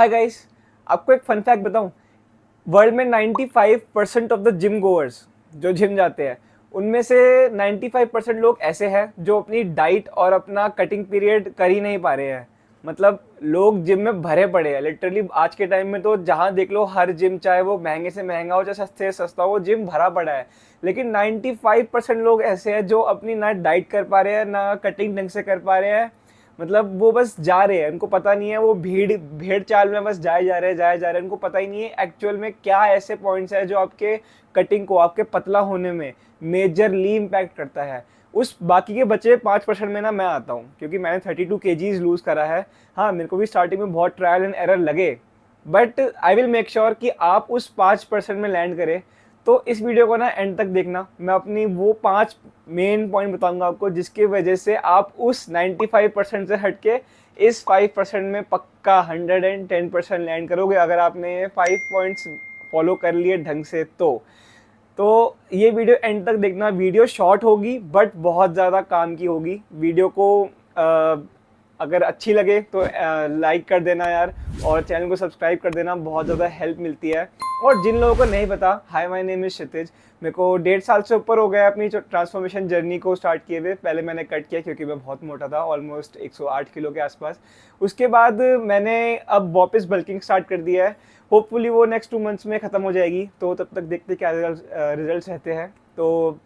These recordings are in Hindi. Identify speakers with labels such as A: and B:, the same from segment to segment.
A: हाय गाइस, आपको एक फन फैक्ट बताऊं। वर्ल्ड में 95% ऑफ द जिम गोअर्स जो जिम जाते हैं उनमें से 95% लोग ऐसे हैं जो अपनी डाइट और अपना कटिंग पीरियड कर ही नहीं पा रहे हैं। मतलब लोग जिम में भरे पड़े हैं लिटरली। आज के टाइम में तो जहाँ देख लो हर जिम, चाहे वो महंगे से महंगा हो चाहे सस्ते से सस्ता हो, वो जिम भरा पड़ा है। लेकिन 95% लोग ऐसे हैं जो अपनी ना डाइट कर पा रहे हैं ना कटिंग ढंग से कर पा रहे हैं। मतलब वो बस जा रहे हैं, उनको पता नहीं है, वो भीड़ भेड़ चाल में बस जाए जा रहे हैं। उनको पता ही नहीं है एक्चुअल में क्या ऐसे पॉइंट्स है जो आपके कटिंग को, आपके पतला होने में मेजरली इम्पैक्ट करता है। उस बाकी के बचे 5% में ना मैं आता हूँ, क्योंकि मैंने 32 केजीज लूज़ करा है। हाँ, मेरे को भी स्टार्टिंग में बहुत ट्रायल एंड एरर लगे, but I will make sure कि आप उस 5% में लैंड करें। तो इस वीडियो को ना एंड तक देखना, मैं अपनी वो 5 मेन पॉइंट बताऊंगा आपको जिसकी वजह से आप उस 95% से हट के इस 5% में पक्का 110% लैंड करोगे, अगर आपने ये 5 पॉइंट्स फॉलो कर लिए ढंग से। तो ये वीडियो एंड तक देखना। वीडियो शॉर्ट होगी बट बहुत ज़्यादा काम की होगी। वीडियो को अगर अच्छी लगे तो लाइक कर देना यार, और चैनल को सब्सक्राइब कर देना, बहुत ज़्यादा हेल्प मिलती है। और जिन लोगों को नहीं पता, हाय माय नेम इज़ क्षितिज। मेरे को 1.5 साल से ऊपर हो गया अपनी ट्रांसफॉर्मेशन जर्नी को स्टार्ट किए हुए। पहले मैंने कट किया क्योंकि मैं बहुत मोटा था, ऑलमोस्ट 108 किलो के आसपास। उसके बाद मैंने अब वापस बल्किंग स्टार्ट कर दिया है। होपफुली वो नेक्स्ट 2 मंथ्स में ख़त्म हो जाएगी, तो तब तक देखते क्या रिजल्ट्स रहते हैं। तो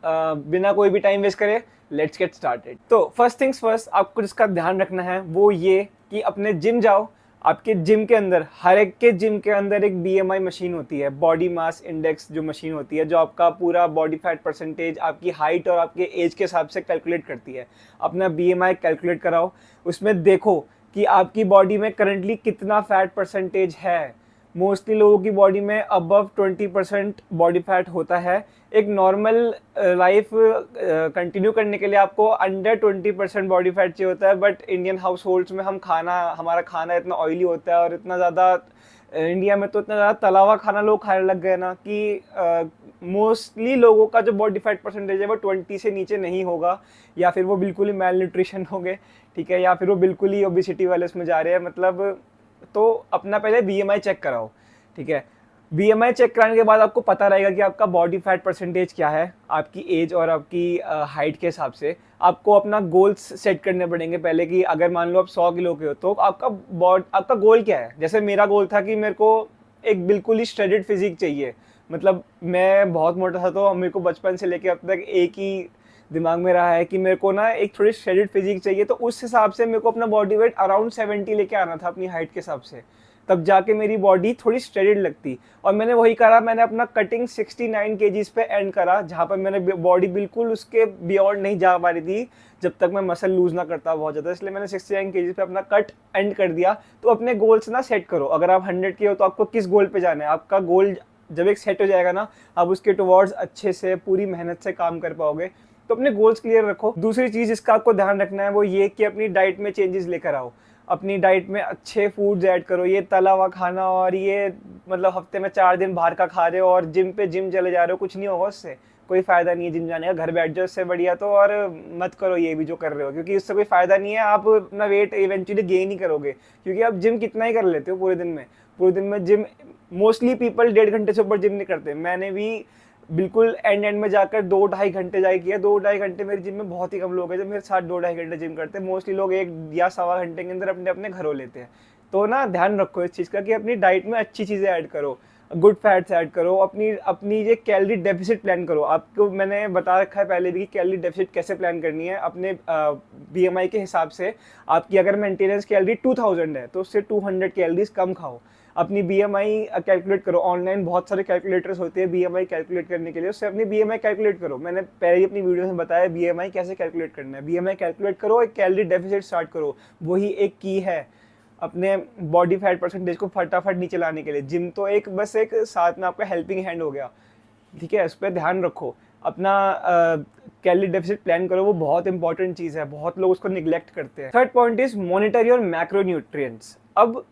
A: बिना कोई भी टाइम वेस्ट करे लेट्स गेट स्टार्टेड। तो फर्स्ट थिंग्स फर्स्ट, आपको जिसका ध्यान रखना है वो ये कि अपने जिम जाओ। आपके जिम के अंदर, हर एक के जिम के अंदर एक बीएमआई मशीन होती है, बॉडी मास इंडेक्स जो मशीन होती है, जो आपका पूरा बॉडी फैट परसेंटेज, आपकी हाइट और आपके एज के हिसाब से कैलकुलेट करती है। अपना बीएमआई कैलकुलेट कराओ, उसमें देखो कि आपकी बॉडी में करंटली कितना फैट परसेंटेज है। मोस्टली लोगों की बॉडी में अबव 20% बॉडी फैट होता है। एक नॉर्मल लाइफ कंटिन्यू करने के लिए आपको अंडर 20% बॉडी फैट चाहिए होता है। बट इंडियन हाउस होल्ड्स में हमारा खाना इतना ऑयली होता है, और इतना ज़्यादा इंडिया में तो इतना ज़्यादा तला हुआ खाना लोग खाने लग गए ना कि मोस्टली लोगों का जो बॉडी फैट परसेंटेज है वो 20 से नीचे नहीं होगा, या फिर वो बिल्कुल ही मेल न्यूट्रिशन होंगे, ठीक है, या फिर वो बिल्कुल ही ओबिसिटी वाले उसमें जा रहे हैं। मतलब तो अपना पहले बीएमआई चेक कराओ, ठीक है। बीएमआई चेक कराने के बाद आपको पता रहेगा कि आपका बॉडी फैट परसेंटेज क्या है, आपकी एज और आपकी हाइट के हिसाब से। आपको अपना गोल्स सेट करने पड़ेंगे पहले, कि अगर मान लो आप 100 किलो के हो तो आपका गोल क्या है। जैसे मेरा गोल था कि मेरे को एक बिल्कुल ही श्रेडेड फिजिक चाहिए। मतलब मैं बहुत मोटा था, तो मेरे को बचपन से लेके अब तक एक ही दिमाग में रहा है कि मेरे को ना एक थोड़ी श्रेडेड फिजिक चाहिए। तो उस हिसाब से मेरे को अपना बॉडी वेट अराउंड 70 लेके आना था अपनी हाइट के हिसाब से, तब जाके मेरी बॉडी थोड़ी स्ट्रेडेड लगती। और मैंने वही करा, मैंने अपना कटिंग 69 केजीज पे एंड करा, जहाँ पर मैंने बॉडी बिल्कुल उसके बियॉन्ड नहीं जा पा रही थी जब तक मैं मसल लूज ना करता बहुत ज़्यादा। इसलिए मैंने 69 केजीज पे अपना कट एंड कर दिया। तो अपने गोल्स ना सेट करो। अगर आप 100 के हो तो आपको किस गोल पे जाना है, आपका गोल जब एक सेट हो जाएगा ना, आप उसके टुवर्ड्स अच्छे से पूरी मेहनत से काम कर पाओगे। तो अपने गोल्स क्लियर रखो। दूसरी चीज़ जिसका आपको ध्यान रखना है वो ये कि अपनी डाइट में चेंजेस लेकर आओ। अपनी डाइट में अच्छे फूड्स ऐड करो। ये तला हुआ खाना और ये मतलब हफ्ते में 4 दिन बाहर का खा रहे हो और जिम चले जा रहे हो, कुछ नहीं होगा उससे, कोई फ़ायदा नहीं है जिम जाने का। घर बैठ जाओ, इससे बढ़िया तो। और मत करो ये भी जो कर रहे हो, क्योंकि इससे कोई फ़ायदा नहीं है। आप अपना वेट इवेंचुअली गेन ही करोगे, क्योंकि आप जिम कितना ही कर लेते हो पूरे दिन में जिम। मोस्टली पीपल 1.5 घंटे से ऊपर जिम नहीं करते। मैंने भी बिल्कुल एंड में जाकर 2-2.5 घंटे जाए किया। 2-2.5 घंटे मेरे जिम में बहुत ही कम लोग हैं जो मेरे साथ 2-2.5 घंटे जिम करते हैं। मोस्टली लोग 1 या सवा घंटे के अंदर अपने अपने घरों लेते हैं। तो ना ध्यान रखो इस चीज़ का कि अपनी डाइट में अच्छी चीज़ें ऐड करो, गुड फैट्स ऐड करो, अपनी अपनी ये कैलोरी डेफिसिट प्लान करो। आपको मैंने बता रखा है पहले भी कि कैलोरी डेफिसिट कैसे प्लान करनी है अपने बीएमआई के हिसाब से। आपकी अगर मेंटेनेंस कैलोरी 2000 है तो उससे 200 कैलोरीज कम खाओ। अपनी बीएमआई कैलकुलेट करो। ऑनलाइन बहुत सारे कैलकुलेटर्स होते हैं बीएमआई कैलकुलेट करने के लिए, उससे अपनी बीएमआई कैलकुलेट करो। मैंने पहले ही अपनी वीडियो में बताया बीएमआई कैसे कैलकुलेट करना है। बीएमआई कैलकुलेट करो, एक कैलोरी डेफिसिट स्टार्ट करो। वही एक की है अपने बॉडी फैट परसेंटेज को फटाफट नीचे लाने के लिए। जिम तो एक बस एक साथ में आपका हेल्पिंग हैंड हो गया, ठीक है। उस पर ध्यान रखो। अपना कैलोरी डेफिसिट प्लान करो, वो बहुत इंपॉर्टेंट चीज़ है, बहुत लोग उसको निग्लेक्ट करते हैं। Third point is monitor your macronutrients. अब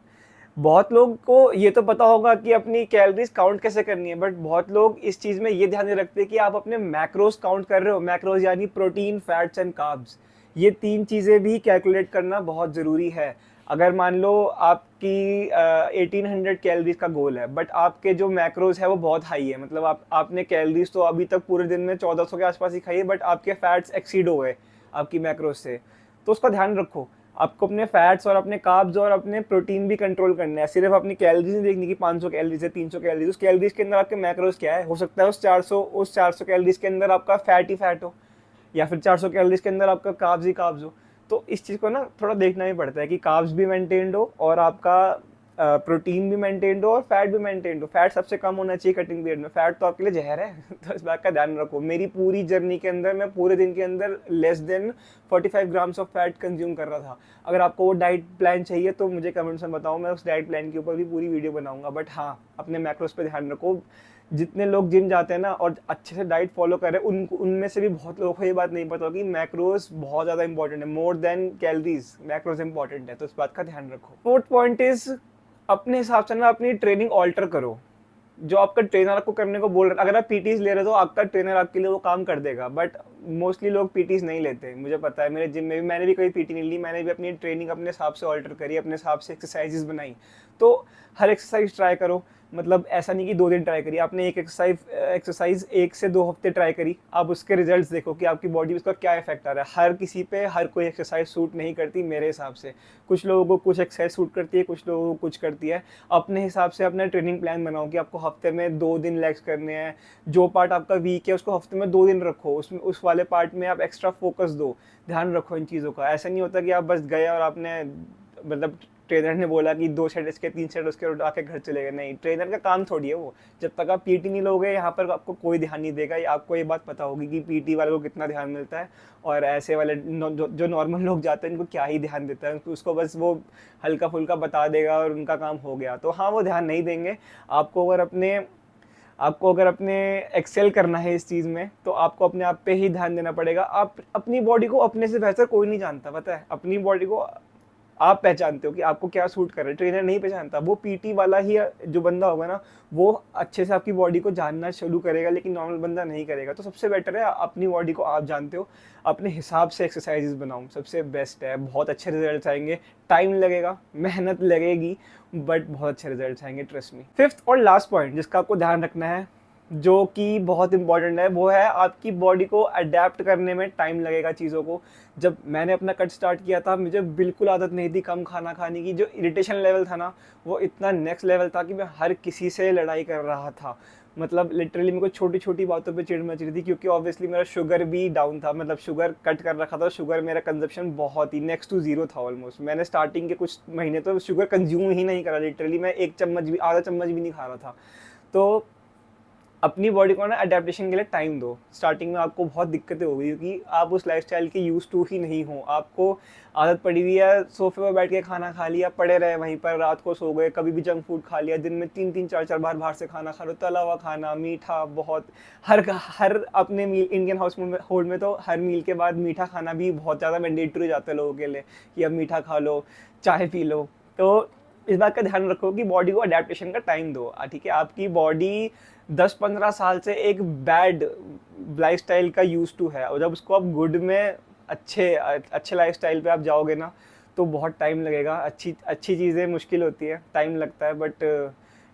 A: बहुत लोग को ये तो पता होगा कि अपनी कैलोरीज काउंट कैसे करनी है, बट बहुत लोग इस चीज़ में ये ध्यान नहीं रखते कि आप अपने मैक्रोज काउंट कर रहे हो। मैक्रोज यानी प्रोटीन, फैट्स एंड कार्ब्स। ये 3 चीज़ें भी कैलकुलेट करना बहुत ज़रूरी है। अगर मान लो आपकी 1800 कैलोरीज़ का गोल है, बट आपके जो मैक्रोज़ है वो बहुत हाई है, मतलब आपने कैलोरीज़ तो अभी तक पूरे दिन में 1400 के आसपास ही खाई है, बट आपके फैट्स एक्सीड हो गए आपकी मैक्रोज़ से। तो उसका ध्यान रखो। आपको अपने फैट्स और अपने कार्ब्स और अपने प्रोटीन भी कंट्रोल करना है। सिर्फ अपनी कैलोरीज नहीं देखनी कि 500 कैलोरीज है, 300 कैलोरीज। उस कैलोरीज के अंदर आपके मैक्रोज क्या है, हो सकता है उस 400 कैलोरीज के अंदर आपका फैट ही फैट हो, या फिर 400 कैलोरीज के अंदर आपका कार्ब्स ही कार्ब्स हो। तो इस चीज़ को ना थोड़ा देखना ही पड़ता है कि कार्ब्स भी मेंटेन्ड हो और आपका प्रोटीन भी मेंटेन्ड हो और फैट भी मेंटेन्ड हो। फैट सबसे कम होना चाहिए कटिंग पीरियड में, फैट तो आपके लिए जहर है। तो इस बात का ध्यान रखो। मेरी पूरी जर्नी के अंदर मैं पूरे दिन के अंदर less than 45 grams of fat consume कर रहा था। अगर आपको वो डाइट प्लान चाहिए तो मुझे कमेंट्स में बताओ, मैं उस डाइट प्लान के ऊपर भी पूरी वीडियो बनाऊंगा। बट हाँ, अपने मैक्रोस पे ध्यान रखो। जितने लोग जिम जाते हैं ना और अच्छे से डाइट फॉलो कर रहे हैं, उनमें से भी बहुत लोगों को ये बात नहीं पता होगी, मैक्रोस बहुत ज़्यादा इंपॉर्टेंट है, more than calories macros important है। तो इस बात का ध्यान रखो। फोर्थ पॉइंट इज, अपने हिसाब से ना अपनी ट्रेनिंग ऑल्टर करो। जो आपका ट्रेनर आपको करने को बोल रहा है, अगर आप पीटीज ले रहे हो तो आपका ट्रेनर आपके लिए वो काम कर देगा, बट मोस्टली लोग पीटीज नहीं लेते। मुझे पता है, मेरे जिम में भी मैंने भी कोई पीटी नहीं ली, मैंने भी अपनी ट्रेनिंग अपने हिसाब से ऑल्टर करी, अपने हिसाब से एक्सरसाइजेस बनाई। तो हर एक्सरसाइज ट्राई करो, मतलब ऐसा नहीं कि 2 दिन ट्राई करी आपने, एक एक्सरसाइज 1 से 2 हफ्ते ट्राई करी, आप उसके रिजल्ट्स देखो कि आपकी बॉडी में उसका क्या इफेक्ट आ रहा है। हर किसी पे हर कोई एक्सरसाइज सूट नहीं करती मेरे हिसाब से। कुछ लोगों को कुछ एक्सरसाइज सूट करती है, कुछ लोगों को कुछ करती है। अपने हिसाब से अपना ट्रेनिंग प्लान बनाओ कि आपको हफ्ते में 2 दिन लेग्स करने हैं। जो पार्ट आपका वीक है उसको हफ्ते में 2 दिन रखो, उसमें उस वाले पार्ट में आप एक्स्ट्रा फोकस दो। ध्यान रखो इन चीज़ों का। ऐसा नहीं होता कि आप बस गए और आपने, मतलब ट्रेनर ने बोला कि 2 सेट इसके 3 सेट उसके उठा के घर चले गए। नहीं, ट्रेनर का काम थोड़ी है वो। जब तक आप पीटी नहीं लोगे यहाँ पर आपको कोई ध्यान नहीं देगा। आपको ये बात पता होगी कि पीटी वाले को कितना ध्यान मिलता है और ऐसे वाले जो नॉर्मल लोग जाते हैं उनको क्या ही ध्यान देता है। उसको बस वो हल्का फुल्का बता देगा और उनका काम हो गया। तो हाँ, वो ध्यान नहीं देंगे। आपको अगर अपने एक्सेल करना है इस चीज़ में तो आपको अपने आप पे ही ध्यान देना पड़ेगा। आप अपनी बॉडी को अपने से बेहतर कोई नहीं जानता, पता है। अपनी बॉडी को आप पहचानते हो कि आपको क्या सूट कर रहा है, ट्रेनर नहीं पहचानता। वो पीटी वाला ही जो बंदा होगा ना, वो अच्छे से आपकी बॉडी को जानना शुरू करेगा, लेकिन नॉर्मल बंदा नहीं करेगा। तो सबसे बेटर है अपनी बॉडी को आप जानते हो, अपने हिसाब से एक्सरसाइजेस बनाओ, सबसे बेस्ट है। बहुत अच्छे रिजल्ट्स आएंगे, टाइम लगेगा, मेहनत लगेगी, बट बहुत अच्छे रिजल्ट्स आएंगे, ट्रस्ट मी। फिफ्थ और लास्ट पॉइंट जिसका आपको ध्यान रखना है, जो कि बहुत इंपॉर्टेंट है, वो है आपकी बॉडी को अडेप्ट करने में टाइम लगेगा चीज़ों को। जब मैंने अपना कट स्टार्ट किया था, मुझे बिल्कुल आदत नहीं थी कम खाना खाने की। जो इरिटेशन लेवल था ना, वो इतना नेक्स्ट लेवल था कि मैं हर किसी से लड़ाई कर रहा था। मतलब लिटरली मेरे को छोटी छोटी बातों पे चिढ़ मच रही थी, क्योंकि ऑब्वियसली मेरा शुगर भी डाउन था। मतलब शुगर कट कर रखा था, शुगर मेरा कंजप्शन बहुत ही नेक्स्ट टू जीरो था ऑलमोस्ट। मैंने स्टार्टिंग के कुछ महीने तो शुगर कंज्यूम ही नहीं करा, लिटरली मैं 1 चम्मच भी, आधा चम्मच भी नहीं खा रहा था। तो अपनी बॉडी को ना अडेप्टेशन के लिए टाइम दो। स्टार्टिंग में आपको बहुत दिक्कतें होगी क्योंकि आप उस लाइफस्टाइल के यूज टू ही नहीं हो। आपको आदत पड़ी हुई है सोफे पर बैठ के खाना खा लिया, पड़े रहे वहीं पर, रात को सो गए, कभी भी जंक फूड खा लिया, दिन में 3-3 4-4 बार बाहर से खाना खा लो, तला हुआ खाना, मीठा बहुत। हर अपने मील, इंडियन हाउस होल्ड में तो हर मील के बाद मीठा खाना भी बहुत ज़्यादा मैंडेटरी हो जाता है लोगों के लिए कि अब मीठा खा लो, चाय पी लो। तो इस बात का ध्यान रखो कि बॉडी को अडेप्टेशन का टाइम दो। ठीक है, आपकी बॉडी 10-15 साल से एक बैड लाइफस्टाइल का यूज टू है, और जब उसको आप गुड में अच्छे लाइफस्टाइल पे आप जाओगे ना, तो बहुत टाइम लगेगा। अच्छी चीज़ें मुश्किल होती है, टाइम लगता है, but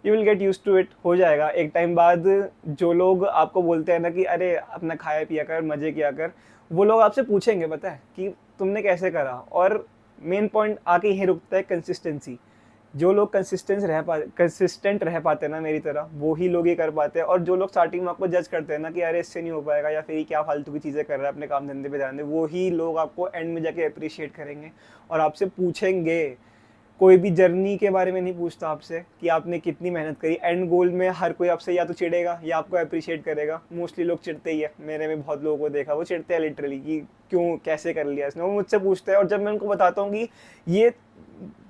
A: you will get use to it. हो जाएगा एक टाइम बाद। जो लोग आपको बोलते हैं ना कि अरे अपना खाया पिया कर, मज़े किया कर, वो लोग आपसे पूछेंगे, पता है, कि तुमने कैसे करा। और मेन पॉइंट आके यहीं रुकता है, कंसिस्टेंसी। जो लोग कंसिस्टेंट रह पाते हैं ना मेरी तरह, वो ही लोग ये कर पाते हैं। और जो लोग स्टार्टिंग में आपको जज करते हैं ना कि अरे इससे नहीं हो पाएगा, या फिर ये क्या फालतू की चीज़ें कर रहा है, अपने काम धंधे पे ध्यान दे, वो ही लोग आपको एंड में जाके अप्रिशिएट करेंगे और आपसे पूछेंगे। कोई भी जर्नी के बारे में नहीं पूछता आपसे कि आपने कितनी मेहनत करी। एंड गोल में हर कोई आपसे या तो चिढ़ेगा या आपको अप्रिशिएट करेगा। मोस्टली लोग चिढ़ते ही है, मैंने में बहुत लोगों को देखा, वो चिढ़ते हैं लिटरली कि क्यों, कैसे कर लिया इसने। वो मुझसे पूछते हैं और जब मैं उनको बताता हूँ कि ये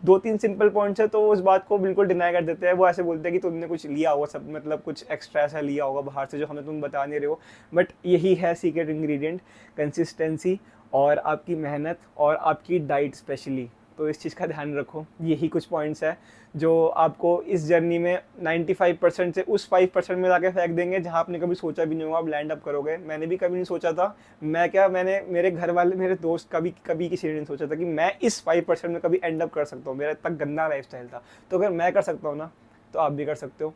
A: 2-3 सिंपल पॉइंट्स है, तो उस बात को बिल्कुल डिनाई कर देते हैं। वो ऐसे बोलते हैं कि तुमने कुछ लिया होगा, सब मतलब कुछ एक्स्ट्रा ऐसा लिया होगा बाहर से जो हमें तुम बता नहीं रहे हो। बट यही है सीक्रेट इंग्रेडिएंट, कंसिस्टेंसी और आपकी मेहनत और आपकी डाइट स्पेशली। तो इस चीज़ का ध्यान रखो। यही कुछ पॉइंट्स है जो आपको इस जर्नी में 95% से उस 5% में जाके फेंक देंगे जहाँ आपने कभी सोचा भी नहीं होगा आप लैंड अप करोगे। मैंने भी कभी नहीं सोचा था, मैंने मेरे घर वाले, मेरे दोस्त कभी किसी ने नहीं सोचा था कि मैं इस 5% में कभी एंड अप कर सकता हूँ। मेरा इतना गंदा लाइफस्टाइल था, तो अगर मैं कर सकता हूँ ना तो आप भी कर सकते हो।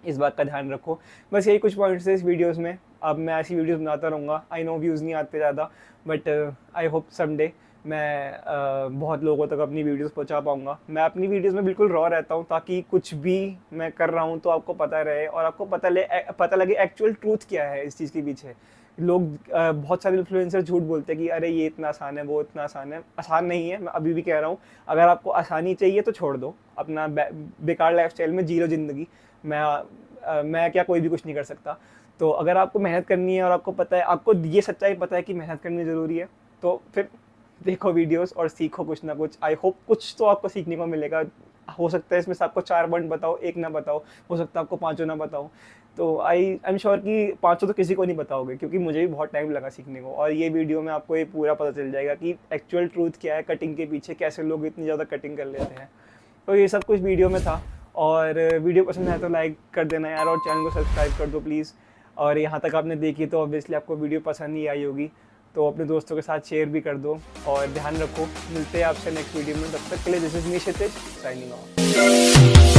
A: इस बात का ध्यान रखो। बस यही कुछ पॉइंट्स है इस वीडियोस में। अब मैं ऐसी वीडियोस बनाता रहूँगा। आई नो व्यूज़ नहीं आते ज़्यादा, बट आई होप समडे मैं बहुत लोगों तक अपनी वीडियोस पहुंचा पाऊँगा। मैं अपनी वीडियोस में बिल्कुल रॉ रहता हूँ ताकि कुछ भी मैं कर रहा हूँ तो आपको पता रहे और आपको पता लगे एक्चुअल ट्रूथ क्या है इस चीज़ के पीछे। लोग बहुत सारे इन्फ्लुएंसर झूठ बोलते हैं कि अरे ये इतना आसान है, वो इतना आसान है। आसान नहीं है, मैं अभी भी कह रहा हूँ। अगर आपको आसानी चाहिए तो छोड़ दो अपना बेकार लाइफस्टाइल में, जी लो ज़िंदगी। मैं क्या, कोई भी कुछ नहीं कर सकता। तो अगर आपको मेहनत करनी है और आपको पता है, आपको ये सच्चाई पता है कि मेहनत करनी ज़रूरी है, तो फिर देखो वीडियोस और सीखो कुछ ना कुछ। आई होप कुछ तो आपको सीखने को मिलेगा। हो सकता है इसमें से आपको 4 पॉइंट बताओ, 1 ना बताओ, हो सकता है आपको 5 ना बताओ। तो आई एम श्योर कि 5 तो किसी को नहीं बताओगे, क्योंकि मुझे भी बहुत टाइम लगा सीखने को। और ये वीडियो में आपको ये पूरा पता चल जाएगा कि एक्चुअल ट्रूथ क्या है कटिंग के पीछे, कैसे लोग इतनी ज़्यादा कटिंग कर लेते हैं। तो ये सब कुछ वीडियो में था। और वीडियो पसंद है तो लाइक कर देना यार, और चैनल को सब्सक्राइब कर दो प्लीज़। और यहाँ तक आपने देखी तो ऑब्वियसली आपको वीडियो पसंद ही आई होगी, तो अपने दोस्तों के साथ शेयर भी कर दो। और ध्यान रखो, मिलते हैं आपसे नेक्स्ट वीडियो में। तब तक के लिए this is me Kshitij, signing off.